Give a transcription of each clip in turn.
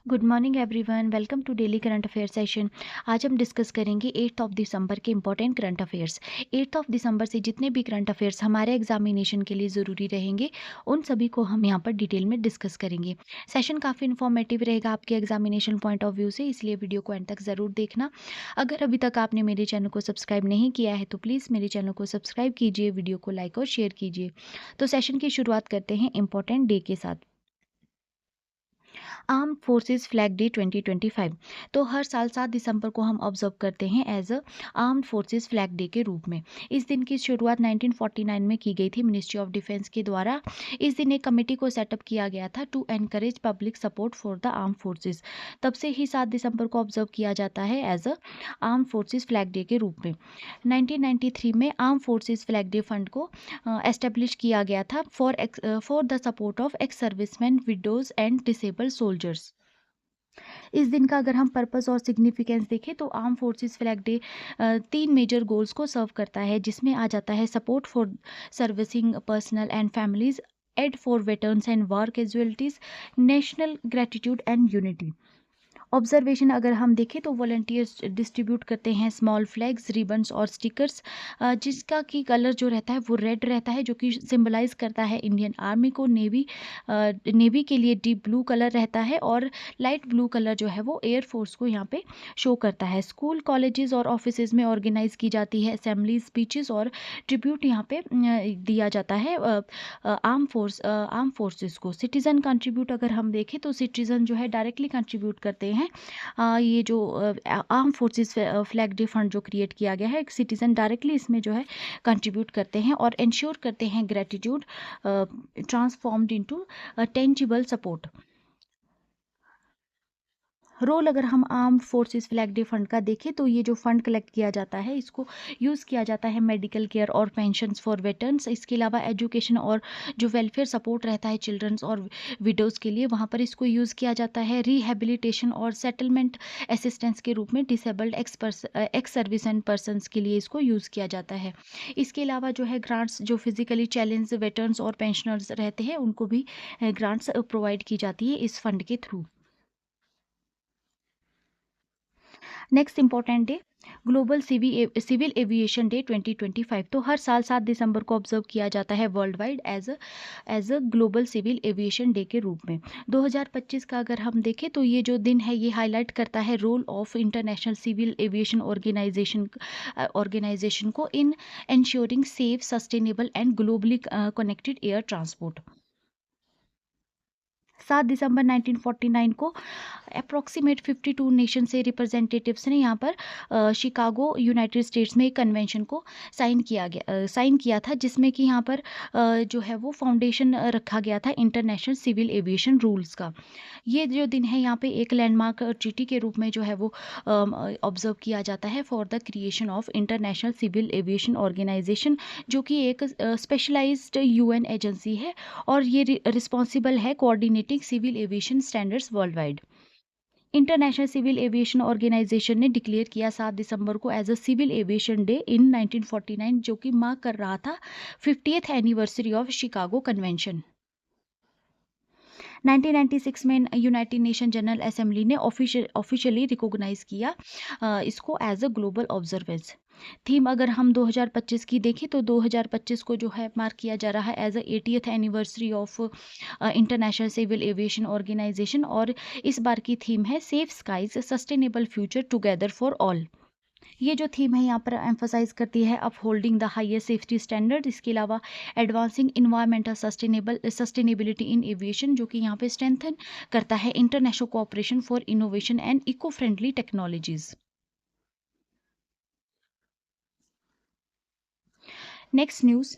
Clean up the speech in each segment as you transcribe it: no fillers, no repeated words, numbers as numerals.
Good morning everyone, welcome to daily current affair session. आज हम discuss करेंगे 8 of दिसंबर के इंपॉर्टेंट करंट अफेयर्स। 8 ऑफ दिसंबर से जितने भी करंट अफेयर्स हमारे एग्जामिनेशन के लिए ज़रूरी रहेंगे उन सभी को हम यहाँ पर डिटेल में डिस्कस करेंगे। सेशन काफ़ी इन्फॉर्मेटिव रहेगा आपके एग्जामिनेशन पॉइंट ऑफ व्यू से, इसलिए वीडियो को एंड तक ज़रूर देखना। अगर अभी तक आपने मेरे चैनल को सब्सक्राइब नहीं किया है तो प्लीज़ मेरे चैनल को सब्सक्राइब कीजिए, वीडियो को लाइक और शेयर कीजिए। तो सेशन की शुरुआत करते हैं इंपॉर्टेंट डे के साथ। Arm forces flag day 2025। तो हर साल 7 दिसंबर को हम ऑब्जर्व करते हैं as a arm forces flag day के रूप में। इस दिन की शुरुआत 1949 में की गई थी मिनिस्ट्री ऑफ डिफेंस के द्वारा। इस दिन एक कमेटी को सेटअप किया गया था to encourage public support for the arm forces. तब से ही 7 दिसंबर को ऑब्जर्व किया जाता है as a arm forces flag day के रूप में। 1993 में arm forces flag day fund को एस्टेब्लिश किया गया था for the support of ex serviceman, widows and disabled soldiers. इस दिन का अगर हम पर्पस और सिग्निफिकेंस देखें तो armed forces flag day 3 major goals को सर्व करता है, जिसमें आ जाता है support for servicing personnel and families, aid for veterans and war casualties, national gratitude and unity. Observation अगर हम देखें तो वॉलंटियर्स डिस्ट्रीब्यूट करते हैं स्मॉल फ्लैग्स, रिबन्स और स्टिकर्स, जिसका की कलर जो रहता है वो रेड रहता है, जो कि सिंबलाइज करता है इंडियन आर्मी को। नेवी के लिए डीप ब्लू कलर रहता है और लाइट ब्लू कलर जो है वो एयर फोर्स को यहाँ पे शो करता है। स्कूल, कॉलेजेस और ऑफिसेज में ऑर्गेनाइज की जाती है असेंबली, स्पीचेस और ट्रिब्यूट यहाँ पे दिया जाता है आर्म फोर्सेस को। सिटीजन कंट्रीब्यूट अगर हम देखें तो सिटीजन जो है डायरेक्टली कंट्रीब्यूट करते हैं। ये जो arm forces flag day fund जो क्रिएट किया गया है, सिटीजन डायरेक्टली इसमें जो है कंट्रीब्यूट करते हैं और इंश्योर करते हैं gratitude transformed into tangible support. Role अगर हम armed forces flag day fund का देखें तो ये जो फंड कलेक्ट किया जाता है इसको यूज़ किया जाता है मेडिकल केयर और पेंशन्स फॉर वेटर्न्स। इसके अलावा एजुकेशन और जो वेलफेयर सपोर्ट रहता है चिल्ड्रंस और विडोज़ के लिए, वहाँ पर इसको यूज़ किया जाता है। रिहेबिलिटेशन और सेटलमेंट असिस्टेंस के रूप में disabled ex service and persons के लिए इसको यूज़ किया जाता है। इसके अलावा जो है ग्रांट्स, जो फिजिकली चैलेंज वेटर्न्स और पेंशनर्स रहते हैं उनको भी ग्रांट्स प्रोवाइड की जाती है इस फंड के through. Next important day global civil aviation day 2025। तो हर साल 7 दिसंबर को ऑब्जर्व किया जाता है world wide as a global civil aviation day के रूप में। 2025 का अगर हम देखें तो ये जो दिन है ये हाईलाइट करता है role of international civil aviation Organization को in ensuring safe, sustainable and globally connected air transport. 7 दिसंबर 1949 को अप्रॉक्सीमेट 52 नेशन से रिप्रेजेंटेटिव्स ने यहाँ पर शिकागो यूनाइटेड स्टेट्स में एक कन्वेंशन को साइन किया था, जिसमें कि यहाँ पर जो है वो फाउंडेशन रखा गया था इंटरनेशनल सिविल एविएशन रूल्स का। ये जो दिन है यहाँ पे एक लैंडमार्क ट्रीटी के रूप में जो है वो ऑब्जर्व किया जाता है for the creation of international civil aviation organisation, जो कि एक स्पेशलाइज्ड यूएन एजेंसी है और ये रिस्पॉन्सिबल है coordinating civil aviation standards world wide. International civil aviation organisation ने डिक्लेयर किया 7 दिसंबर को as a civil aviation day in 1949, जो कि मार्क कर रहा था 50th anniversary of Chicago convention. 1996 में यूनाइटेड नेशन जनरल असेंबली ने ऑफिशियली रिकॉग्नाइज किया इसको as a global observance. Theme अगर हम 2025 की देखें तो 2025 को जो है मार्क किया जा रहा है as a 80th anniversary of international civil aviation organisation, और इस बार की थीम है safe skies, sustainable future together for all. ये जो थीम है यहाँ पर एम्फोसाइज करती है upholding the highest safety standard. इसके अलावा advancing environmental sustainability in aviation, जो कि यहाँ पे स्ट्रेंथन करता है international cooperation for innovation and eco friendly technologies. Next news,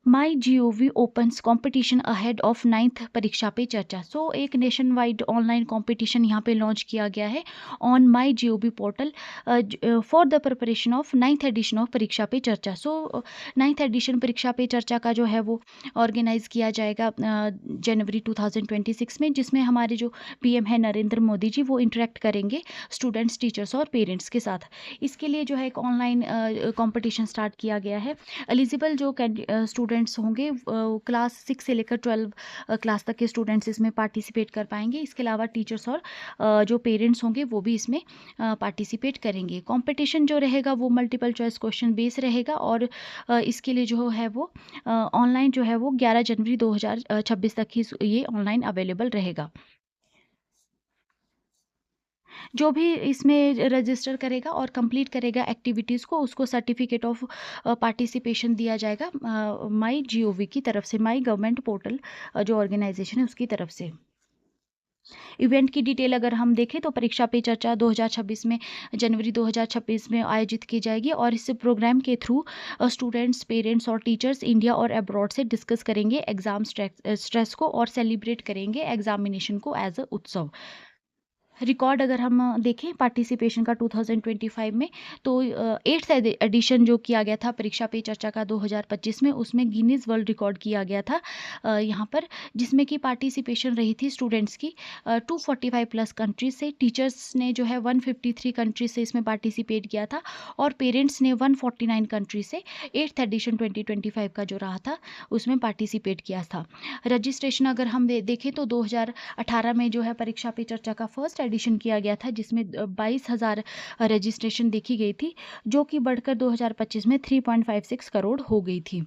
my GOV opens competition ahead of 9th परीक्षा पे चर्चा। सो एक नेशन वाइड ऑनलाइन कॉम्पिटिशन यहाँ पे लॉन्च किया गया है on my GOV portal for the preparation of 9th edition of Pariksha Pe चर्चा। सो 9th addition परीक्षा पे चर्चा का जो है वो ऑर्गेनाइज किया जाएगा जनवरी 2026 में, जिसमें हमारे जो PM है नरेंद्र मोदी जी, वो इंटरेक्ट करेंगे स्टूडेंट्स, टीचर्स और पेरेंट्स के साथ। इसके लिए जो है एक ऑनलाइन कॉम्पिटिशन स्टार्ट किया गया है। एलिजिबल जो स्टूडेंट स्टूडेंट्स होंगे, क्लास 6 से लेकर 12 क्लास तक के स्टूडेंट्स इसमें पार्टिसिपेट कर पाएंगे। इसके अलावा टीचर्स और जो पेरेंट्स होंगे वो भी इसमें पार्टिसिपेट करेंगे। कंपटीशन जो रहेगा वो मल्टीपल चॉइस क्वेश्चन बेस रहेगा और इसके लिए जो है वो ऑनलाइन जो है वो 11 जनवरी 2026 तक ही ये ऑनलाइन अवेलेबल रहेगा। जो भी इसमें रजिस्टर करेगा और कंप्लीट करेगा एक्टिविटीज़ को, उसको सर्टिफिकेट ऑफ पार्टिसिपेशन दिया जाएगा माई GOV की तरफ से, माई गवर्नमेंट पोर्टल जो ऑर्गेनाइजेशन है उसकी तरफ से। इवेंट की डिटेल अगर हम देखें तो परीक्षा पे चर्चा 2026 में जनवरी 2026 में आयोजित की जाएगी और इस प्रोग्राम के थ्रू स्टूडेंट्स, पेरेंट्स और टीचर्स इंडिया और अब्रॉड से डिस्कस करेंगे एग्जाम स्ट्रेस को और सेलिब्रेट करेंगे एग्जामिनेशन को एज अ उत्सव। रिकॉर्ड अगर हम देखें पार्टिसिपेशन का 2025 में, तो 8th एडिशन जो किया गया था परीक्षा पे चर्चा का 2025 में, उसमें गिनीज वर्ल्ड रिकॉर्ड किया गया था यहाँ पर, जिसमें कि पार्टिसिपेशन रही थी स्टूडेंट्स की 245 प्लस कंट्रीज से। टीचर्स ने जो है 153 कंट्रीज से इसमें पार्टिसिपेट किया था और पेरेंट्स ने 149 कंट्रीज से 8th एडिशन 2025 का जो रहा था उसमें पार्टिसिपेट किया था। रजिस्ट्रेशन अगर हम देखें तो 2018 में जो है परीक्षा पे चर्चा का फर्स्ट एडिशन किया गया था, जिसमें 22,000 रजिस्ट्रेशन देखी गई थी, जो कि बढ़कर 2025 में 3.56 करोड़ हो गई थी।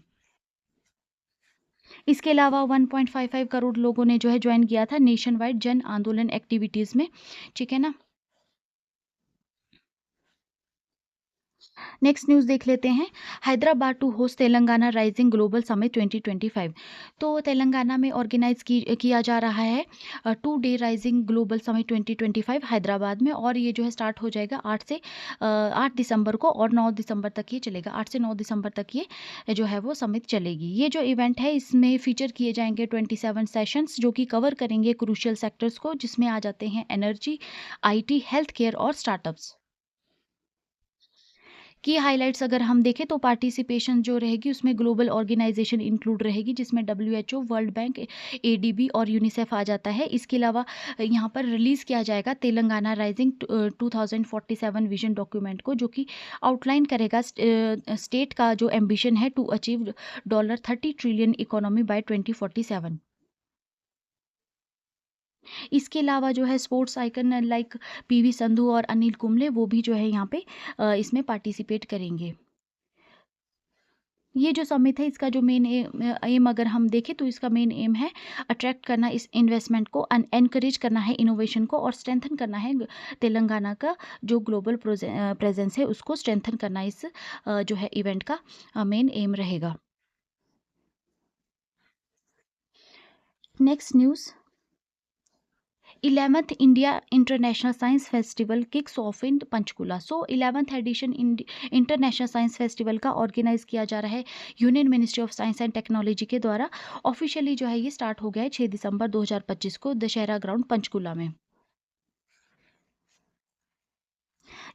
इसके अलावा 1.55 करोड़ लोगों ने जो है ज्वाइन किया था नेशन वाइड जन आंदोलन एक्टिविटीज़ में, ठीक है ना। नेक्स्ट न्यूज़ देख लेते हैं। Hyderabad to host Telangana rising global summit 2025। तो तेलंगाना में ऑर्गेनाइज किया जा रहा है 2 day rising global summit 2025 Hyderabad में, और ये जो है स्टार्ट हो जाएगा 8 दिसंबर को और 9 दिसंबर तक ये चलेगा। 8 से 9 दिसंबर तक ये जो है वो समिट चलेगी। ये जो इवेंट है इसमें फीचर किए जाएंगे 27 सेशंस जो कि कवर करेंगे क्रूशियल सेक्टर्स को, जिसमें आ जाते हैं एनर्जी, IT, हेल्थ केयर और स्टार्टअप्स। की हाइलाइट्स अगर हम देखें तो पार्टिसिपेशन जो रहेगी उसमें ग्लोबल ऑर्गेनाइजेशन इंक्लूड रहेगी, जिसमें WHO, वर्ल्ड बैंक, ADB और यूनिसेफ आ जाता है। इसके अलावा यहाँ पर रिलीज़ किया जाएगा तेलंगाना राइजिंग 2047 विजन डॉक्यूमेंट को, जो कि आउटलाइन करेगा स्टेट का जो एम्बिशन है to achieve $30 trillion economy by 2047। इसके अलावा जो है sports icon like PV Sindhu और अनिल कुंबले वो भी जो है यहाँ पे इसमें पार्टिसिपेट करेंगे। ये जो समिट है इसका जो मेन एम अगर हम देखें तो इसका मेन एम है अट्रैक्ट करना इस इन्वेस्टमेंट को, एनकरेज करना है इनोवेशन को और स्ट्रेंथन करना है तेलंगाना का जो ग्लोबल प्रेजेंस है उसको स्ट्रेंथन करना इस जो है इवेंट का मेन एम रहेगा। Next news, 11th India international science festival kicks off in Panchkula. So 11th edition international science festival का ऑर्गेनाइज किया जा रहा है union ministry of science and technology के द्वारा। ऑफिशियली जो है ये स्टार्ट हो गया है 6 दिसंबर 2025 को दशहरा ग्राउंड पंचकुला में।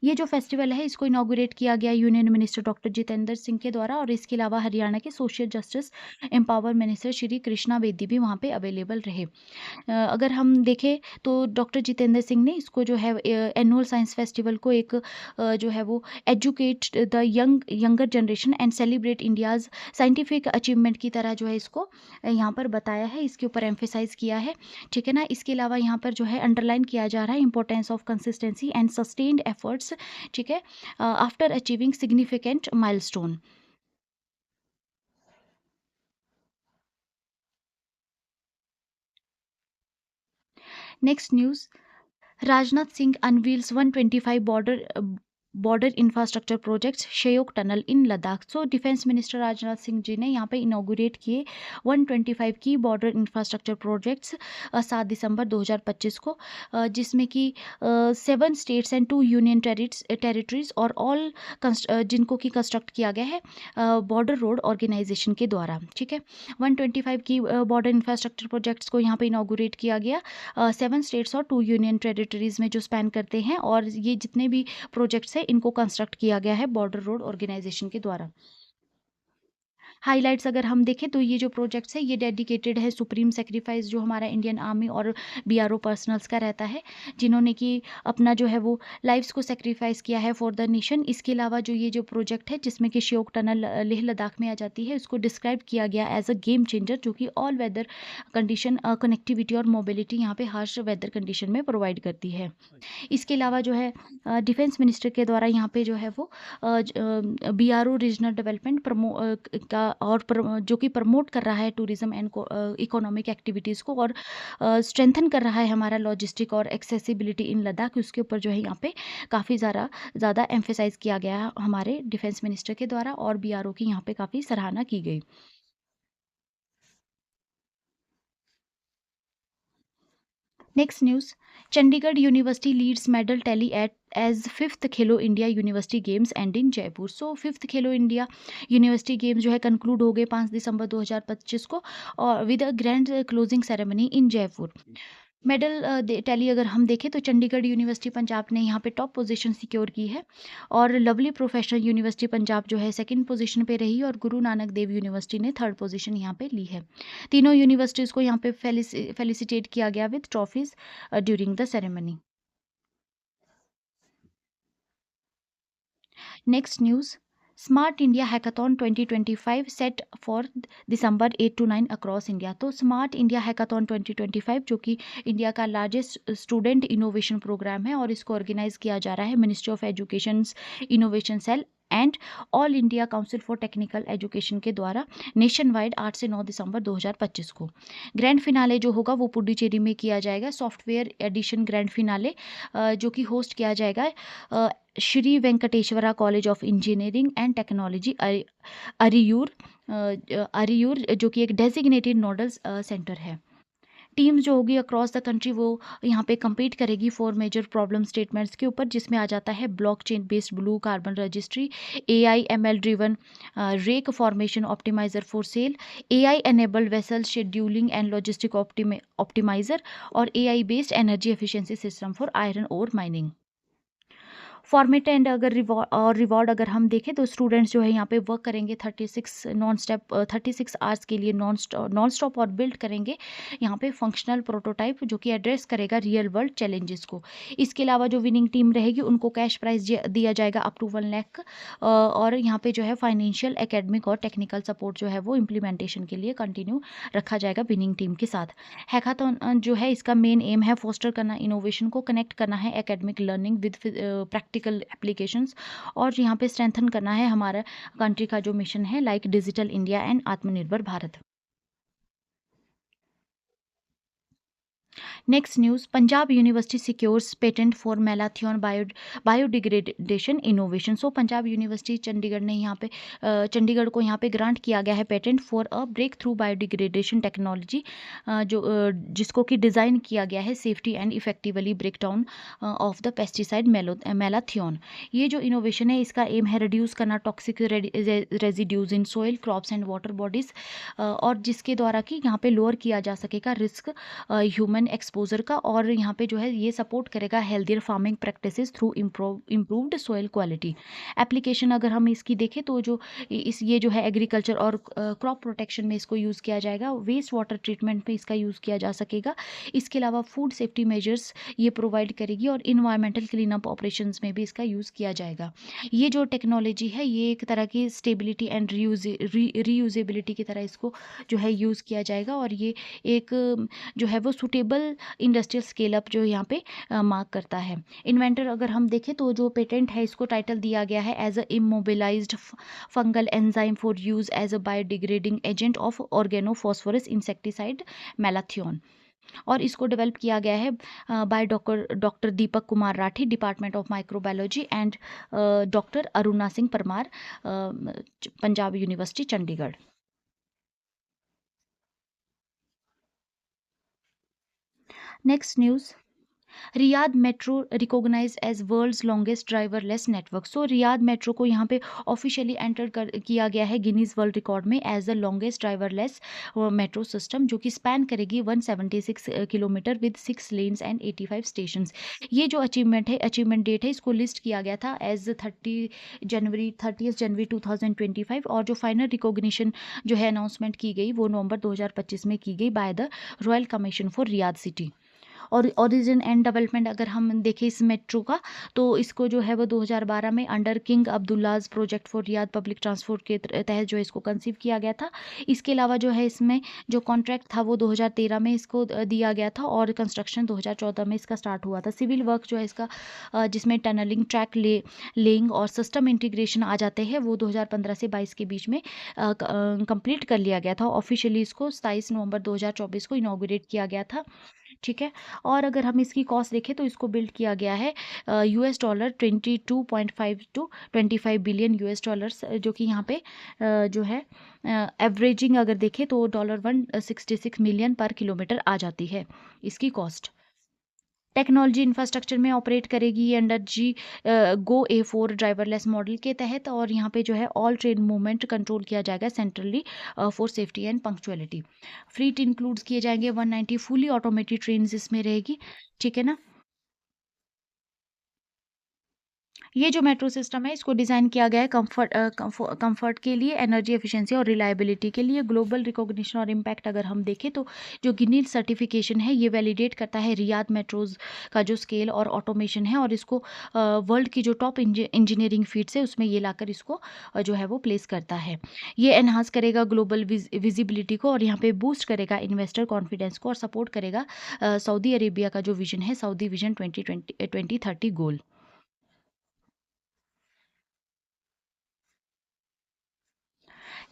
ये जो फेस्टिवल है इसको इनॉग्रेट किया गया union minister doctor Jitendra Singh के द्वारा, और इसके अलावा हरियाणा के social justice empower minister Shri Krishna Bedi भी वहाँ पे अवेलेबल रहे। अगर हम देखें तो डॉक्टर जितेंद्र सिंह ने इसको जो है एनुअल साइंस फेस्टिवल को एक जो है वो educate the younger generation and celebrate India's scientific achievement की तरह जो है इसको यहाँ पर बताया है, इसके ऊपर एम्फेसाइज किया है, ठीक है ना। इसके अलावा यहाँ पर जो है अंडरलाइन किया जा रहा है importance of consistency and sustained efforts, ठीक है, after achieving significant milestone. Next news, Rajnath Singh unveils 125 border infrastructure projects Shyok tunnel in Ladakh. So defence minister Rajnath Singh ji ने यहाँ पे इनॉग्रेट किए 125 की बॉर्डर इंफ्रास्ट्रक्चर प्रोजेक्ट्स 7 दिसंबर 2025 को, जिसमें कि 7 स्टेट्स एंड 2 यूनियन टेरिटरीज और ऑल जिनको कि कंस्ट्रक्ट किया गया है बॉर्डर रोड ऑर्गेनाइजेशन के द्वारा, ठीक है। 125 की बॉर्डर इंफ्रास्ट्रक्चर प्रोजेक्ट्स को यहाँ पे इनॉग्रेट किया गया 7 स्टेट्स और 2 यूनियन टेरिटरीज में जो स्पैन करते हैं, और ये जितने भी प्रोजेक्ट्स हैं इनको कंस्ट्रक्ट किया गया है बॉर्डर रोड ऑर्गेनाइजेशन के द्वारा। हाइलाइट्स अगर हम देखें तो ये जो प्रोजेक्ट्स है ये डेडिकेटेड है सुप्रीम सेक्रीफाइस जो हमारा इंडियन आर्मी और बीआरओ पर्सनल्स का रहता है, जिन्होंने कि अपना जो है वो लाइफ्स को सेक्रीफाइस किया है फॉर द नेशन। इसके अलावा जो ये जो प्रोजेक्ट है जिसमें कि श्योक टनल लेह लद्दाख में आ जाती है, उसको डिस्क्राइब किया गया एज अ गेम चेंजर, जो कि ऑल वेदर कंडीशन कनेक्टिविटी और मोबिलिटी यहाँ पे हार्श वेदर कंडीशन में प्रोवाइड करती है। इसके अलावा जो है डिफेंस मिनिस्टर के द्वारा यहाँ पे जो है वो बीआरओ रीजनल डेवलपमेंट का और जो कि प्रमोट कर रहा है टूरिज्म एंड इकोनॉमिक एक्टिविटीज़ को, और स्ट्रेंथन कर रहा है हमारा लॉजिस्टिक और एक्सेसिबिलिटी इन लद्दाख। उसके ऊपर जो है यहाँ पे काफ़ी ज़्यादा एम्फेसाइज किया गया है हमारे डिफेंस मिनिस्टर के द्वारा, और बीआरओ की यहाँ पे काफ़ी सराहना की गई। Next news, Chandigarh University leads medal tally at as fifth Khelo India University Games end in Jaipur. So fifth Khelo India University Games जो है कंक्लूड हो गए 5 दिसंबर 2025 को, और with a grand closing ceremony in Jaipur. Medal tally अगर हम देखें तो चंडीगढ़ यूनिवर्सिटी पंजाब ने यहाँ पे टॉप पोजीशन सिक्योर की है, और लवली प्रोफेशनल यूनिवर्सिटी पंजाब जो है सेकंड पोजीशन पे रही, और गुरु नानक देव यूनिवर्सिटी ने थर्ड पोजीशन यहाँ पे ली है। तीनों यूनिवर्सिटीज़ को यहाँ पे फेलिसिटेट किया गया with trophies during the ceremony. Next news, smart India hackathon 2025 set for December 8 to 9 across India. तो स्मार्ट इंडिया हैकाथॉन 2025 जो कि इंडिया का लार्जेस्ट स्टूडेंट इनोवेशन प्रोग्राम है, और इसको ऑर्गेनाइज किया जा रहा है ministry of education innovation cell and all India council for technical education के द्वारा नेशन वाइड 8 से 9 दिसंबर 2025 को। ग्रैंड फिनाले जो होगा वो पुडुचेरी में किया जाएगा। सॉफ्टवेयर एडिशन ग्रैंड फिनाले जो कि होस्ट किया जाएगा Shri Venkateswara College of Engineering and Technology Ariyur Ariyur, जो कि एक डेजिग्नेटेड नोडल सेंटर है। टीम्स जो होगी अक्रॉस द कंट्री वो यहाँ पे compete करेगी 4 मेजर प्रॉब्लम स्टेटमेंट्स के ऊपर, जिसमें आ जाता है blockchain based blue carbon registry, AIML driven rake formation optimiser for SAIL, AI enabled vessel scheduling and logistic optimiser, और AI based energy efficiency system for iron ore mining. Format and अगर reward अगर हम देखें तो students जो है यहाँ पे वर्क करेंगे 36 आवर्स के लिए नॉन स्टॉप, और बिल्ड करेंगे यहाँ पे फंक्शनल प्रोटोटाइप जो कि एड्रेस करेगा रियल वर्ल्ड चैलेंजेस को। इसके अलावा जो विनिंग टीम रहेगी उनको कैश प्राइज दिया जाएगा अप टू 1 लाख, और यहाँ पे जो है फाइनेंशियल एकेडमिक और टेक्निकल सपोर्ट जो है वो इम्प्लीमेंटेशन के लिए कंटिन्यू रखा जाएगा विनिंग टीम के साथ। हैकाथॉन जो है इसका मेन एम है फोस्टर करना इनोवेशन को, कनेक्ट करना है academic learning with practical applications, और यहाँ पे स्ट्रेंथन करना है हमारा कंट्री का जो मिशन है लाइक डिजिटल इंडिया एंड आत्मनिर्भर Bharat. Next news, Punjab university secures patent for malathion biodegradation innovation. So Punjab University Chandigarh ने यहाँ पे चंडीगढ़ को यहाँ पे ग्रांट किया गया है patent for a breakthrough biodegradation technology, जिसको कि डिज़ाइन किया गया है safety and effectively break down of the pesticide malathion. ये जो इनोवेशन है इसका एम है रिड्यूस करना toxic residues in soil crops and water bodies, और जिसके द्वारा कि यहाँ पे लोअर किया जा सकेगा रिस्क ह्यूमन एक्सपोजर का, और यहाँ पे जो है ये सपोर्ट करेगा healthier farming practices through improved soil quality. Application अगर हम इसकी देखें तो जो ये जो है एग्रीकल्चर और क्रॉप प्रोटेक्शन में इसको यूज़ किया जाएगा, वेस्ट वाटर ट्रीटमेंट में इसका यूज़ किया जा सकेगा। इसके अलावा फूड सेफ्टी मेजर्स ये प्रोवाइड करेगी, और इन्वायरमेंटल क्लीन अप ऑपरेशंस में भी इसका यूज़ किया जाएगा। ये जो टेक्नोलॉजी है ये एक तरह की स्टेबिलिटी एंड रीयूजेबिलिटी की तरह इसको जो है यूज़ किया जाएगा, और ये एक जो है वो सुटेबल इंडस्ट्रियल स्केल अप जो यहाँ पे मार्क करता है। इन्वेंटर अगर हम देखें तो जो पेटेंट है इसको टाइटल दिया गया है as a immobilised fungal enzyme for use as a biodegrading agent of organophosphorus insecticide malathion, और इसको डेवलप किया गया है by doctor Deepak Kumar Rathi department of microbiology and doctor Aruna Singh Parmar Punjab University Chandigarh. Next news, Riyadh metro recognise as world's longest driverless network. So Riyadh metro को यहाँ पे officially enter किया गया है गिनीज वर्ल्ड रिकॉर्ड में as the longest driverless metro system, जो कि span करेगी 176 kilometre with 6 lens and 85 stations. ये जो अचीवमेंट डेट है, इसको लिस्ट किया गया था एज 30 जनवरी 2025, और जो फाइनल रिकॉग्निशन जो है अनाउंसमेंट की गई वो नवंबर 2025 में की गई by the royal commission for Riyadh city. और ओरिजिन एंड डेवलपमेंट अगर हम देखें इस मेट्रो का, तो इसको जो है वो 2012 में under King Abdullah's project for Riyadh public transport के तहत जो है इसको कंसीव किया गया था। इसके अलावा जो है इसमें जो कॉन्ट्रैक्ट था वो 2013 में इसको दिया गया था, और कंस्ट्रक्शन 2014 में इसका स्टार्ट हुआ था। सिविल वर्क जो है इसका जिसमें टनलिंग, ट्रैक लेइंग और सिस्टम इंटीग्रेशन आ जाते हैं, वो 2015 से 22 के बीच में कंप्लीट कर लिया गया था। ऑफिशियली इसको 27 नवंबर 2024 को इनॉग्रेट किया गया था। ठीक है। और अगर हम इसकी कॉस्ट देखें तो इसको बिल्ड किया गया है $22.5 टू 25 बिलियन US डॉलर्स, जो कि यहाँ पे जो है एवरेजिंग अगर देखें तो $166 मिलियन पर किलोमीटर आ जाती है इसकी कॉस्ट। टेक्नोलॉजी इंफ्रास्ट्रक्चर में ऑपरेट करेगी ये अंडर गो A4 ड्राइवरलेस मॉडल के तहत, और यहाँ पे जो है ऑल ट्रेन मूवमेंट कंट्रोल किया जाएगा centrally for safety and punctuality. Fleet includes किए जाएंगे 190 फुली ऑटोमेटेड ट्रेन इसमें रहेगी। ठीक है ना। ये जो मेट्रो सिस्टम है इसको डिज़ाइन किया गया है कंफर्ट के लिए, एनर्जी एफिशिएंसी और रिलायबिलिटी के लिए। ग्लोबल रिकॉग्निशन और इम्पैक्ट अगर हम देखें तो जो गिनीज सर्टिफिकेशन है ये वैलिडेट करता है रियाद मेट्रोज का जो स्केल और ऑटोमेशन है, और इसको वर्ल्ड की जो टॉप इंजीनियरिंग फीट्स है उसमें ये लाकर इसको जो है वो प्लेस करता है। ये एनहांस करेगा ग्लोबल विजिबिलिटी को, और यहाँ पे बूस्ट करेगा इन्वेस्टर कॉन्फिडेंस को, और सपोर्ट करेगा सऊदी अरेबिया का जो विजन है, Saudi vision 2030 goal.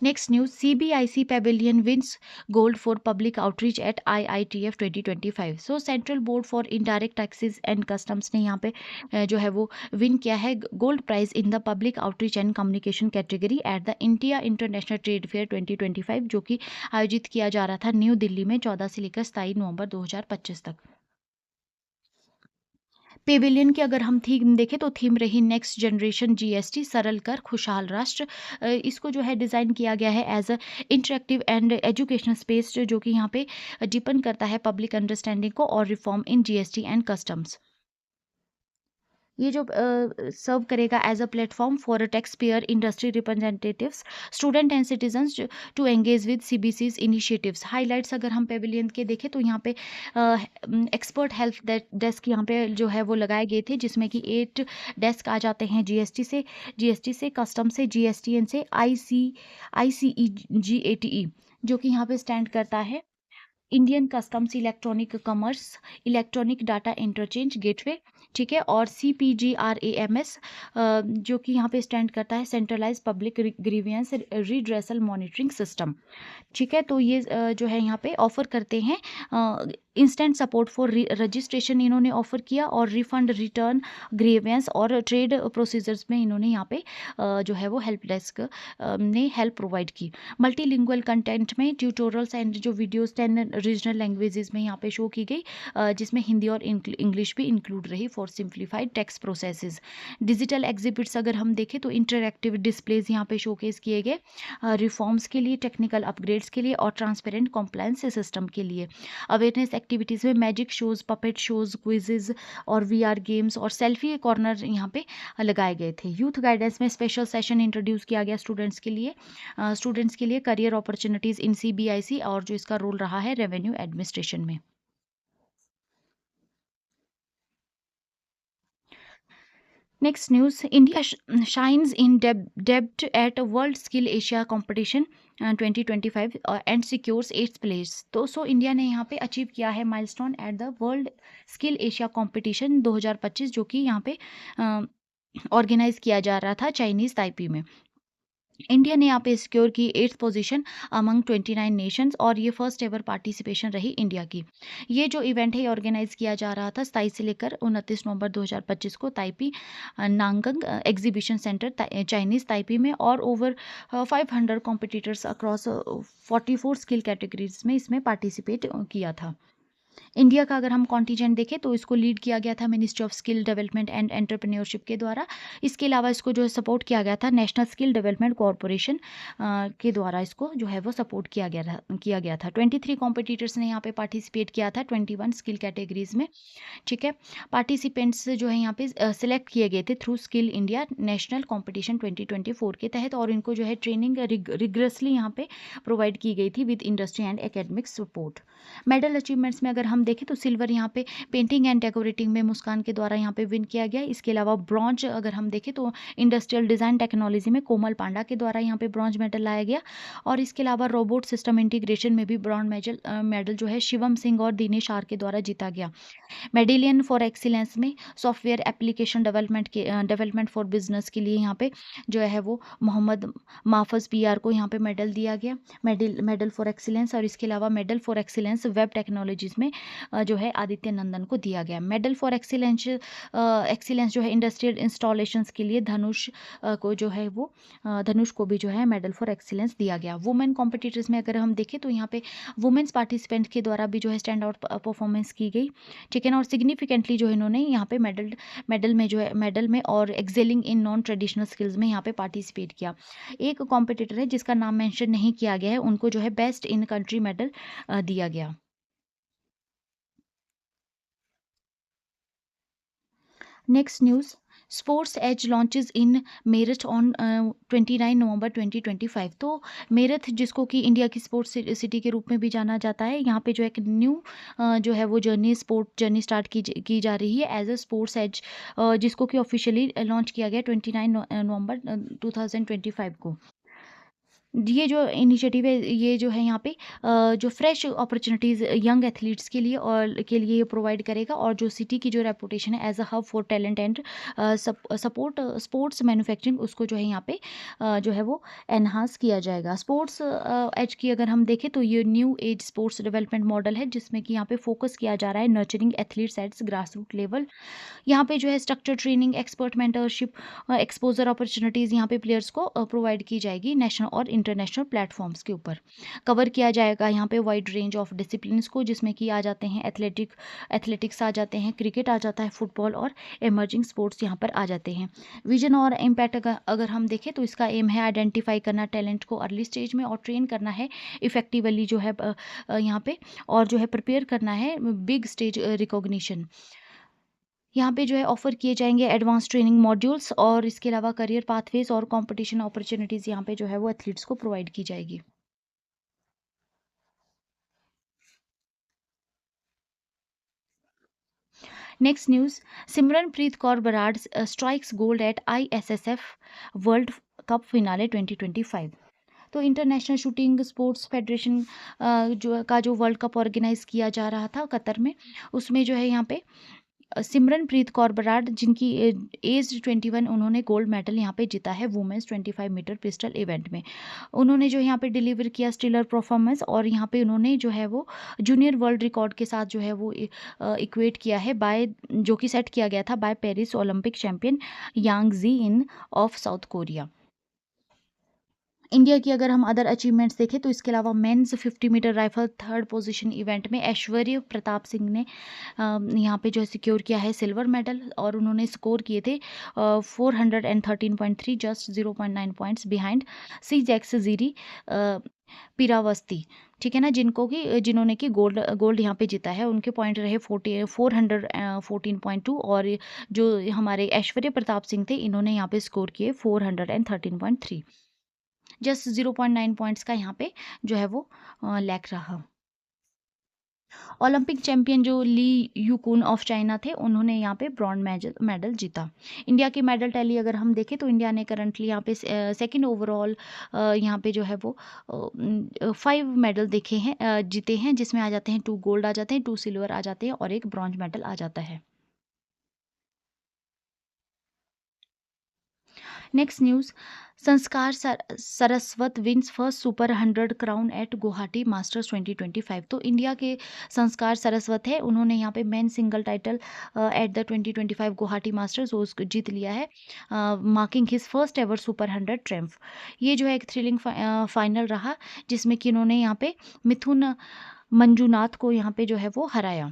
Next news, CBIC Pavilion wins gold for public outreach at IITF 2025. So Central Board for Indirect Taxes and Customs ने यहाँ पे जो है वो विन किया है gold prize in the public outreach and communication category at the India international trade fair 2025, जो कि आयोजित किया जा रहा था न्यू दिल्ली में 14 से लेकर 27 नवंबर 2025 तक। पेविलियन की अगर हम थीम देखें तो थीम रही नेक्स्ट जनरेशन GST, सरल कर खुशहाल राष्ट्र। इसको जो है डिज़ाइन किया गया है as a interactive and educational space, जो कि यहाँ पे डिपेंड करता है पब्लिक अंडरस्टैंडिंग को और reform in GST and customs. ये जो सर्व करेगा as a platform for tax payer, industry representatives, student and citizens to engage with CBC's initiatives. Highlights अगर हम पेविलियन के देखें तो यहाँ पे एक्सपर्ट हेल्प डेस्क यहाँ पे जो है वो लगाए गए थे, जिसमें कि 8 डेस्क आ जाते हैं GST से कस्टम से, GSTN से, ICEGATE, जो कि यहाँ पे स्टैंड करता है Indian customs electronic commerce electronic data interchange gateway. ठीक है। और CPGRAMS जो कि यहाँ पे स्टैंड करता है centralise public grievance redressal monitoring system. ठीक है। तो ये जो है यहाँ पे ऑफर करते हैं इंस्टेंट सपोर्ट फॉर रजिस्ट्रेशन इन्होंने ऑफर किया, और रिफंड, रिटर्न, ग्रीवेंस और ट्रेड प्रोसीजर्स में इन्होंने यहाँ पे जो है वो हेल्प डेस्क ने हेल्प प्रोवाइड की। मल्टीलिंगुअल कंटेंट में ट्यूटोरियल्स एंड जो वीडियोस 10 रीजनल लैंग्वेजेस में यहाँ पे शो की गई, जिसमें हिंदी और इंग्लिश भी इंक्लूड रही for simplified tax processes. Digital exhibits अगर हम देखें तो इंटरैक्टिव डिस्प्लेज यहाँ पे शोकेस किए गए रिफॉर्म्स के लिए, टेक्निकल अपग्रेड्स के लिए और ट्रांसपेरेंट कॉम्प्लायंस सिस्टम के लिए। अवेयरनेस एक्टिविटीज़ में magic shows, puppet shows, quizzes और VR गेम्स और सेल्फी कॉर्नर यहाँ पे लगाए गए थे। यूथ गाइडेंस में स्पेशल सेशन इंट्रोड्यूस किया गया स्टूडेंट्स के लिए करियर अपॉर्चुनिटीज़ इन CBIC, और जो इसका रोल रहा है रेवेन्यू एडमिनिस्ट्रेशन में। Next news, India shines in debut at World skill Asia competition 2025 and secures 8th place. तो सो इंडिया ने यहाँ पे अचीव किया है milestone at the World skill Asia competition 2025, जो कि यहाँ पे ऑर्गेनाइज किया जा रहा था चाइनीज़ ताइपी में। इंडिया ने यहाँ पे सिक्योर की 8th पोजीशन अमंग 29 नेशंस, और ये फर्स्ट एवर पार्टिसिपेशन रही इंडिया की। ये जो इवेंट है ऑर्गेनाइज किया जा रहा था 27 से लेकर 29 नवंबर 2025 को Taipei Nangang exhibition centre Chinese Taipei में, और over 500 competitors across 44 skill categories में इसमें पार्टिसिपेट किया था। इंडिया का अगर हम कॉन्टिजेंट देखें तो इसको लीड किया गया था ministry of skill development and entrepreneurship के द्वारा। इसके अलावा इसको जो है सपोर्ट किया गया था नेशनल स्किल डेवलपमेंट कॉरपोरेशन के द्वारा, इसको जो है वो सपोर्ट किया गया था 23 कॉम्पिटिटर्स ने यहाँ पे पार्टिसिपेट किया था 21 स्किल कैटेगरीज में। ठीक है, पार्टिसिपेंट्स जो है यहाँ पे सिलेक्ट किए गए थे through skill India national competition 2024 के तहत, और इनको जो है ट्रेनिंग रिग्रेसली यहाँ पे प्रोवाइड की गई थी with industry and academic support. Medal achievements में अगर हम देखें तो सिल्वर यहाँ पे पेंटिंग एंड डेकोरेटिंग में मुस्कान के द्वारा यहाँ पे विन किया गया। इसके अलावा ब्रॉन्ज अगर हम देखें तो इंडस्ट्रियल डिज़ाइन टेक्नोलॉजी में कोमल पांडा के द्वारा यहाँ पे ब्रॉन्ज मेडल लाया गया। और इसके अलावा रोबोट सिस्टम इंटीग्रेशन में भी ब्रॉन्ज मेडल जो है शिवम सिंह और दिनेश आर के द्वारा जीता गया। मेडेलियन फॉर एक्सीलेंस में software application development for business के लिए यहाँ पे जो है वो मोहम्मद माफज पीआर को यहाँ पे मेडल दिया गया, मेडल फॉर एक्सीलेंस। और इसके अलावा medal for excellence web technologies में जो है आदित्य नंदन को दिया गया। मेडल फॉर एक्सीलेंस जो है इंडस्ट्रियल इंस्टॉलेशंस के लिए धनुष को जो है वो धनुष को भी जो है मेडल फॉर एक्सीलेंस दिया गया। वुमेन कॉम्पिटिटर्स में अगर हम देखें तो यहाँ पे वुमेन्स पार्टिसिपेंट के द्वारा भी जो है स्टैंड आउट परफॉर्मेंस की गई। ठीक है ना, और सिग्निफिकेंटली जो इन्होंने यहाँ पे मेडल में जो है मेडल में और excelling in non traditional skills में यहाँ पे पार्टिसिपेट किया। एक कॉम्पिटिटर है जिसका नाम मेंशन नहीं किया गया है, उनको जो है बेस्ट इन कंट्री मेडल दिया गया। Next news, sports edge launches in Meerut on 29 नवंबर 2025। तो मेरठ जिसको कि इंडिया की स्पोर्ट्स सिटी के रूप में भी जाना जाता है, यहाँ पे जो एक न्यू जो है वो स्पोर्ट जर्नी स्टार्ट की जा रही है एज अ स्पोर्ट्स एज, जिसको कि ऑफिशियली लॉन्च किया गया 29 नवंबर 2025 को। ये जो इनिशिएटिव है ये जो है यहाँ पे जो फ्रेश अपॉर्चुनिटीज़ यंग एथलीट्स के लिए और के लिए ये प्रोवाइड करेगा, और जो सिटी की जो रेपुटेशन है as a hub for talent and support sports manufacturing, उसको जो है यहाँ पे जो है वो एनहांस किया जाएगा। स्पोर्ट्स एज की अगर हम देखें तो ये new age sports development model है जिसमें कि यहाँ पे फोकस किया जा रहा है nurturing athletes at grass root level. यहाँ पे जो है structure training, expert mentorship, exposure opportunities यहाँ पे प्लेयर्स को प्रोवाइड की जाएगी नेशनल और इंटरनेशनल प्लेटफॉर्म्स के ऊपर। कवर किया जाएगा यहाँ पे वाइड रेंज ऑफ डिसिप्लिन्स को, जिसमें कि आ जाते हैं एथलेटिक्स आ जाते हैं, क्रिकेट आ जाता है, फुटबॉल और इमर्जिंग स्पोर्ट्स यहाँ पर आ जाते हैं। विजन और इम्पैक्ट अगर हम देखें तो इसका एम है आइडेंटिफाई करना टैलेंट को अर्ली स्टेज में और ट्रेन करना है इफेक्टिवली जो है यहाँ पे, और जो है प्रिपेयर करना है बिग स्टेज रिकॉग्निशन। यहाँ पे जो है ऑफर किए जाएंगे एडवांस ट्रेनिंग मॉड्यूल्स, और इसके अलावा करियर पाथवेज और कंपटीशन अपॉर्चुनिटीज़ यहाँ पे जो है वो एथलीट्स को प्रोवाइड की जाएगी। Next news, Simranpreet Kaur Brar strikes gold at ISSF world cup finale 2025। तो इंटरनेशनल शूटिंग स्पोर्ट्स फेडरेशन जो वर्ल्ड कप ऑर्गेनाइज किया जा रहा था कतर में, उसमें जो है यहाँ पे सिमरनप्रीत कौर बराड़ जिनकी एज 21, उन्होंने गोल्ड मेडल यहाँ पे जीता है वुमेंस 25 मीटर पिस्टल इवेंट में। उन्होंने जो यहाँ पे डिलीवर किया स्टिलर परफॉर्मेंस, और यहाँ पे उन्होंने जो है वो जूनियर वर्ल्ड रिकॉर्ड के साथ जो है वो इक्वेट किया है बाय, जो कि सेट किया गया था by Paris Olympic champion Yang Jiin of South Korea. India की अगर हम अदर अचीवमेंट्स देखें तो इसके अलावा men's 50 metre rifle third position event में ऐश्वर्य प्रताप सिंह ने यहाँ पे जो सिक्योर किया है सिल्वर मेडल, और उन्होंने स्कोर किए थे 413.3, जस्ट 0.9 पॉइंट्स बिहाइंड सी जैक्स जीरी पीरावस्ती। ठीक है ना, जिन्होंने कि गोल्ड यहाँ पे जीता है, उनके पॉइंट रहे 414.2, और जो हमारे ऐश्वर्य प्रताप सिंह थे इन्होंने यहाँ पे स्कोर किए 413.3, जस्ट 0.9 पॉइंट्स का यहाँ पे जो है वो लैक रहा। ओलंपिक चैंपियन जो ली यूकुन ऑफ चाइना थे, उन्होंने यहाँ पे ब्रॉन्ज मेडल जीता। इंडिया की मेडल टैली अगर हम देखें तो इंडिया ने करंटली यहाँ पे सेकंड ओवरऑल यहाँ पे जो है वो 5 मेडल जीते हैं, जिसमें आ जाते हैं 2 गोल्ड आ जाते हैं, 2 सिल्वर आ जाते हैं और 1 ब्रॉन्ज मेडल आ जाता है। Next news, Sanskar Saraswat wins first super 100 crown at Guwahati masters 2025। तो इंडिया के संस्कार सरस्वत है, उन्होंने यहाँ पे main single title at the 2025 Guwahati masters उसको जीत लिया है, marking his first ever super 100 ट्रेम्फ। ये जो है एक थ्रिलिंग फाइनल रहा, जिसमें कि इन्होंने यहाँ पे मिथुन मंजुनाथ को यहाँ पे जो है वो हराया।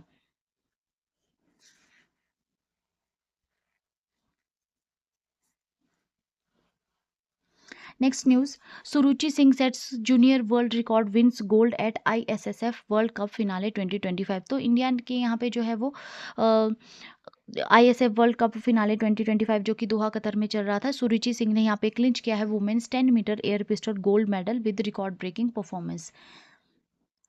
Next news, Suruchi Singh sets junior world record, wins gold at ISSF world cup finale 2025। तो इंडिया के यहाँ पे जो है वो ISF वर्ल्ड कप फिनाले 2025 जो कि दोहा कतर में चल रहा था, सुरुचि सिंह ने यहाँ पे क्लिंच किया है women's 10 metre air pistol gold medal with record breaking performance.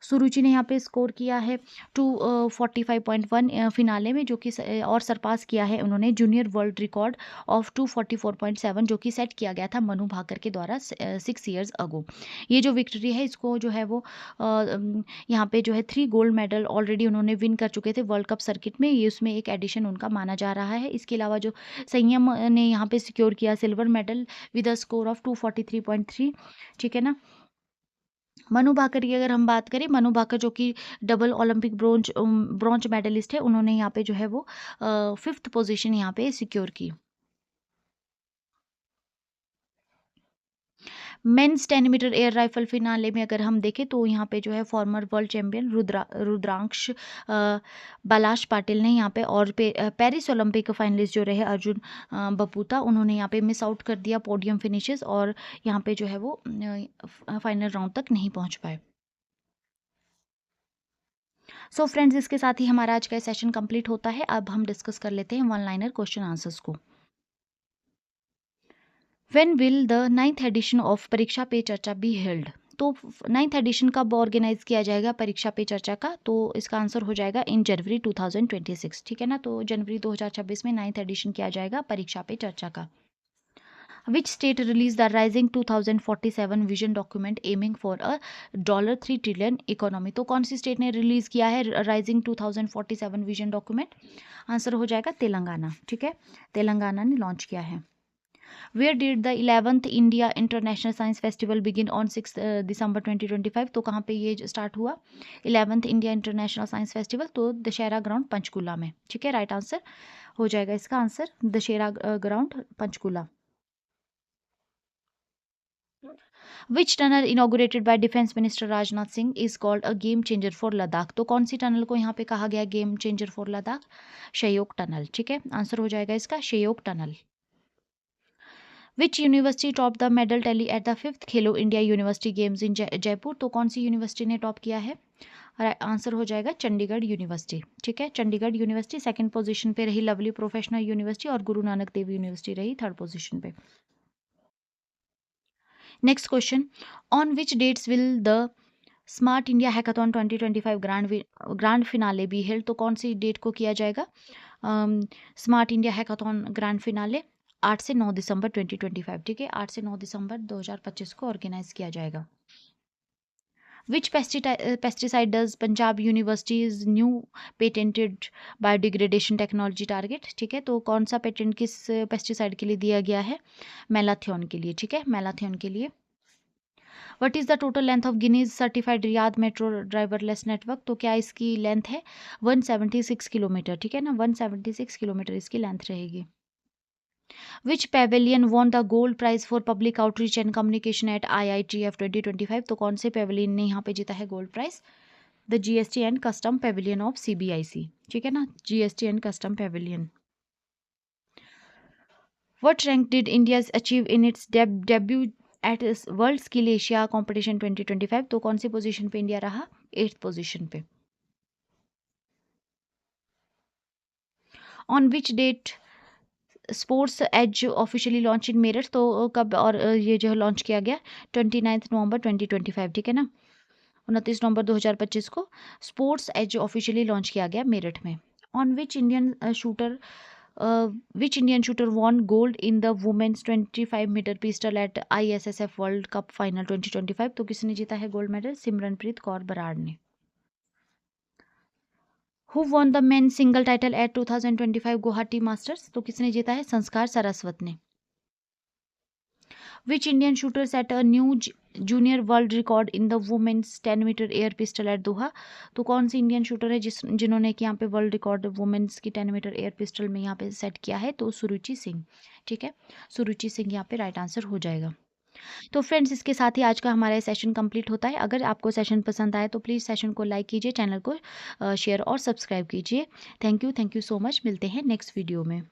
Suruchi ने यहाँ पे स्कोर किया है 245.1 फिनाले में, जो कि और सरपास किया है उन्होंने जूनियर वर्ल्ड रिकॉर्ड ऑफ 244.7 जो कि सेट किया गया था मनु भाकर के द्वारा 6 ईयर्स अगो। ये जो विक्ट्री है इसको जो है वो यहाँ पे जो है 3 गोल्ड मेडल ऑलरेडी उन्होंने विन कर चुके थे वर्ल्ड कप सर्किट में, ये उसमें एक एडिशन उनका माना जा रहा है। इसके अलावा जो संयम ने यहाँ पे सिक्योर किया silver medal with a score of 243.3, ठीक है ना। मनु भाकर की अगर हम बात करें, मनु भाकर जो कि डबल ओलंपिक ब्रॉन्ज मेडलिस्ट है, उन्होंने यहाँ पे जो है वो 5th पोजीशन यहाँ पे सिक्योर की। Men's 10 metre air rifle finale में अगर हम देखें तो यहाँ पे जो है former world champion Rudrankksh Balasaheb Patil ने यहाँ पे, और पेरिस ओलंपिक फाइनलिस्ट जो रहे अर्जुन बपूता, उन्होंने यहाँ पे मिस आउट कर दिया पोडियम फिनिशेस और यहाँ पे जो है वो फाइनल राउंड तक नहीं पहुँच पाए। सो फ्रेंड्स, इसके साथ ही हमारा आज का सेशन कंप्लीट होता है। अब हम डिस्कस कर लेते हैं वन लाइनर क्वेश्चन आंसर्स को। When will the 9th edition of Pariksha Pe चर्चा बी हेल्ड? तो 9th एडिशन कब ऑर्गेनाइज किया जाएगा परीक्षा पे चर्चा का? तो इसका आंसर हो जाएगा इन जनवरी 2026, ठीक है ना। तो जनवरी 2026 में 9th एडिशन किया जाएगा परीक्षा पे चर्चा का। Which state released the Rising 2047 vision document aiming for a $3 trillion economy? तो कौन सी स्टेट ने रिलीज किया है राइजिंग 2047 विजन डॉक्यूमेंट? आंसर हो जाएगा तेलंगाना, ठीक है, तेलंगाना ने लॉन्च किया है। Where did the 11th India international science festival begin on 6 दिसंबर 2025? तो कहाँ पे ये स्टार्ट हुआ 11th India international science festival? तो दशहरा ग्राउंड पंचकुला में, ठीक है, राइट आंसर हो जाएगा इसका answer Dussehra ground Panchkula. Which tunnel inaugurated by defence minister Rajnath Singh is called a game changer for Ladakh? तो कौन सी टनल को यहाँ पे कहा गया game changer for Ladakh? Shyok tunnel, ठीक है, आंसर हो जाएगा इसका Shyok tunnel. Which university top the medal tally at the 5th Khelo India University Games in Jaipur? तो कौन सी यूनिवर्सिटी ने टॉप किया है? आंसर हो जाएगा चंडीगढ़ यूनिवर्सिटी, ठीक है, चंडीगढ़ यूनिवर्सिटी। सेकंड पोजीशन पे रही लवली प्रोफेशनल यूनिवर्सिटी और गुरु नानक देव यूनिवर्सिटी रही थर्ड पोजीशन पे। Next question, on which dates will the smart India hackathon 2025 grand finale be held? तो कौन सी डेट को किया जाएगा smart India hackathon grand finale? 8 से 9 दिसंबर 2025, ठीक है, 8 से 9 दिसंबर 2025 को ऑर्गेनाइज किया जाएगा। Which pesticide does Punjab university's new patented biodegradation technology target? ठीक है, तो कौन सा पेटेंट किस पेस्टिसाइड के लिए दिया गया है? मेलाथियन के लिए, ठीक है, मेलाथियन के लिए। What is the total length of Guinness certified Riyadh metro driverless network? तो क्या इसकी लेंथ है 176 किलोमीटर, ठीक है ना, 176 किलोमीटर इसकी लेंथ रहेगी। Which pavilion won the gold prize for public outreach and communication at IITF 2025? तो कौन से पेवेलियन ने यहाँ पे जीता है gold prize? The GST and custom pavilion of CBIC, ठीक है ना, GST and custom pavilion. What rank did India achieve in its debut at world skill Asia competition 2025? तो कौन सी पोजीशन पे इंडिया रहा? 8th पोजीशन पे। On which date sports edge officially launch in Meerut? तो कब और ये जो लॉन्च किया गया 29 नवंबर 2025, ठीक है ना, 29 नवंबर 2025 को स्पोर्ट्स एज ऑफिशियली लॉन्च किया गया मेरठ में। On which Indian shooter won gold in the women's 25 metre pistol at ISSF world cup final 2025? तो किसने जीता है गोल्ड मेडल? सिमरनप्रीत कौर बराड़ ने। Who won the men single title at 2025 Guwahati masters? तो किसने जीता है? संस्कार सरस्वत ने। Which Indian shooter set a new junior world record in the women's 10 metre air pistol at Doha? तो कौन सी इंडियन शूटर है जिन्होंने कि यहाँ पे वर्ल्ड रिकॉर्ड वुमेन्स की 10 मीटर एयर पिस्टल में यहाँ पे सेट किया है? तो सुरुचि सिंह, ठीक है, सुरुचि सिंह यहाँ पे राइट आंसर हो जाएगा। तो फ्रेंड्स, इसके साथ ही आज का हमारा सेशन कंप्लीट होता है। अगर आपको सेशन पसंद आए तो प्लीज़ सेशन को लाइक कीजिए, चैनल को शेयर और सब्सक्राइब कीजिए। Thank you so much. मिलते हैं नेक्स्ट वीडियो में।